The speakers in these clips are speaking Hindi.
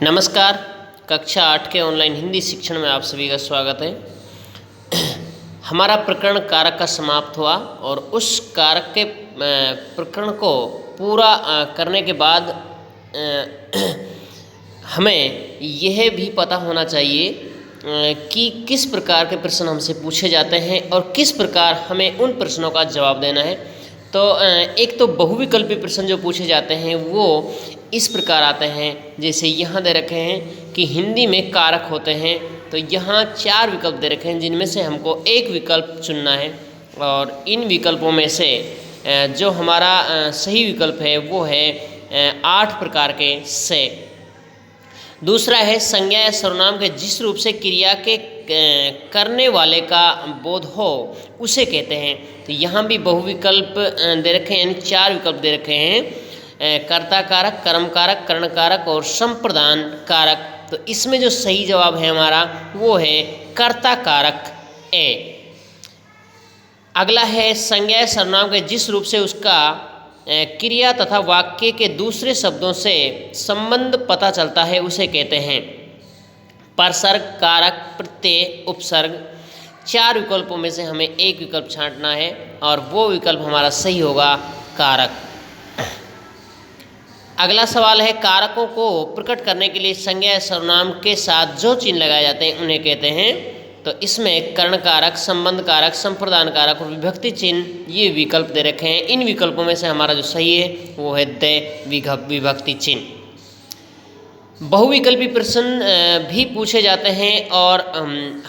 नमस्कार। कक्षा 8 के ऑनलाइन हिंदी शिक्षण में आप सभी का स्वागत है। हमारा प्रकरण कारक का समाप्त हुआ और उस कारक के प्रकरण को पूरा करने के बाद हमें यह भी पता होना चाहिए कि किस प्रकार के प्रश्न हमसे पूछे जाते हैं और किस प्रकार हमें उन प्रश्नों का जवाब देना है। तो एक तो बहुविकल्पी प्रश्न जो पूछे जाते हैं वो इस प्रकार आते हैं, जैसे यहाँ दे रखे हैं कि हिंदी में कारक होते हैं। तो यहाँ 4 विकल्प दे रखे हैं जिनमें से हमको एक विकल्प चुनना है और इन विकल्पों में से जो हमारा सही विकल्प है वो है 8 प्रकार के से। दूसरा है संज्ञा या सर्वनाम के जिस रूप से क्रिया के करने वाले का बोध हो उसे कहते हैं। तो यहाँ भी बहुविकल्प दे रखे हैं, यानी 4 विकल्प दे रखे हैं, कर्ता कारक, कर्म कारक, कर्ण कारक और संप्रदान कारक। तो इसमें जो सही जवाब है हमारा वो है कर्ता कारक ए। अगला है संज्ञा या सर्वनाम के जिस रूप से उसका क्रिया तथा वाक्य के दूसरे शब्दों से संबंध पता चलता है उसे कहते हैं परसर्ग, कारक, प्रत्यय, उपसर्ग। 4 विकल्पों में से हमें एक विकल्प छांटना है और वो विकल्प हमारा सही होगा कारक। अगला सवाल है कारकों को प्रकट करने के लिए संज्ञा या सर्वनाम के साथ जो चिन्ह लगाए जाते हैं उन्हें कहते हैं। तो इसमें कर्ण कारक, संबंध कारक, संप्रदान कारक और विभक्ति चिन्ह ये विकल्प दे रखे हैं। इन विकल्पों में से हमारा जो सही है वो है द विभक्ति चिन्ह। बहुविकल्पी प्रश्न भी पूछे जाते हैं और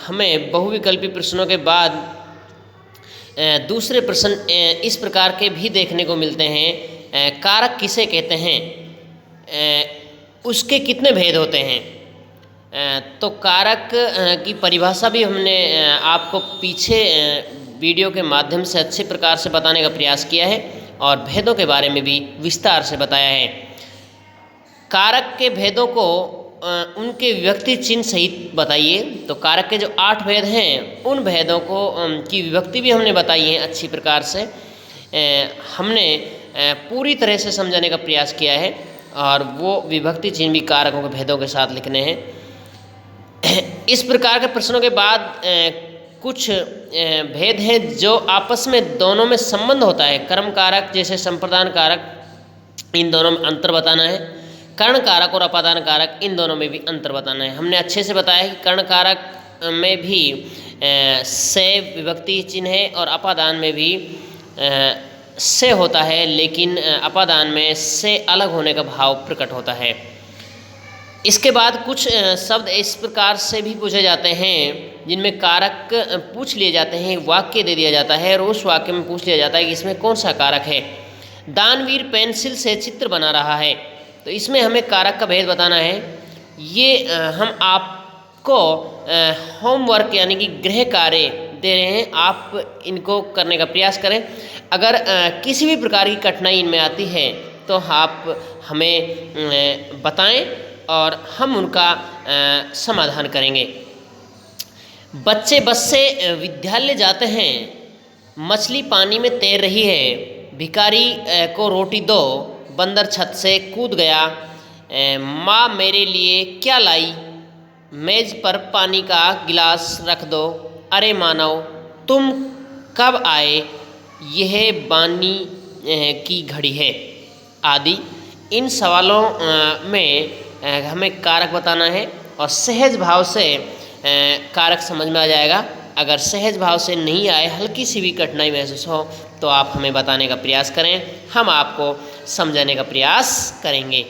हमें बहुविकल्पी प्रश्नों के बाद दूसरे प्रश्न इस प्रकार के भी देखने को मिलते हैं। कारक किसे कहते हैं, उसके कितने भेद होते हैं। तो कारक की परिभाषा भी हमने आपको पीछे वीडियो के माध्यम से अच्छे प्रकार से बताने का प्रयास किया है और भेदों के बारे में भी विस्तार से बताया है। कारक के भेदों को उनके विभक्ति चिन्ह सहित बताइए। तो कारक के जो 8 भेद हैं उन भेदों को की विभक्ति भी हमने बताई है अच्छी प्रकार से। हमने पूरी तरह से समझाने का प्रयास किया है और वो विभक्ति चिन्ह भी कारकों के भेदों के साथ लिखने हैं। इस प्रकार के प्रश्नों के बाद कुछ भेद हैं जो आपस में दोनों में संबंध होता है। कर्म कारक जैसे संप्रदान कारक, इन दोनों में अंतर बताना है। कर्ण कारक और अपादान कारक, इन दोनों में भी अंतर बताना है। हमने अच्छे से बताया कि कर्ण कारक में भी से विभक्ति चिन्ह है और अपादान में भी से होता है, लेकिन अपादान में से अलग होने का भाव प्रकट होता है। इसके बाद कुछ शब्द इस प्रकार से भी पूछे जाते हैं जिनमें कारक पूछ लिए जाते हैं, वाक्य दे दिया जाता है और उस वाक्य में पूछ लिया जाता है कि इसमें कौन सा कारक है। दानवीर पेंसिल से चित्र बना रहा है, तो इसमें हमें कारक का भेद बताना है। ये हम आपको होमवर्क यानी कि गृह कार्य दे रहे हैं, आप इनको करने का प्रयास करें। अगर किसी भी प्रकार की कठिनाई इनमें आती है तो आप हमें बताएं और हम उनका समाधान करेंगे। बच्चे बस से विद्यालय जाते हैं, मछली पानी में तैर रही है, भिखारी को रोटी दो, बंदर छत से कूद गया, माँ मेरे लिए क्या लाई, मेज पर पानी का गिलास रख दो, अरे मानव तुम कब आए, यह बानी की घड़ी है, आदि। इन सवालों में हमें कारक बताना है और सहज भाव से कारक समझ में आ जाएगा। अगर सहज भाव से नहीं आए, हल्की सी भी कठिनाई महसूस हो तो आप हमें बताने का प्रयास करें, हम आपको समझाने का प्रयास करेंगे।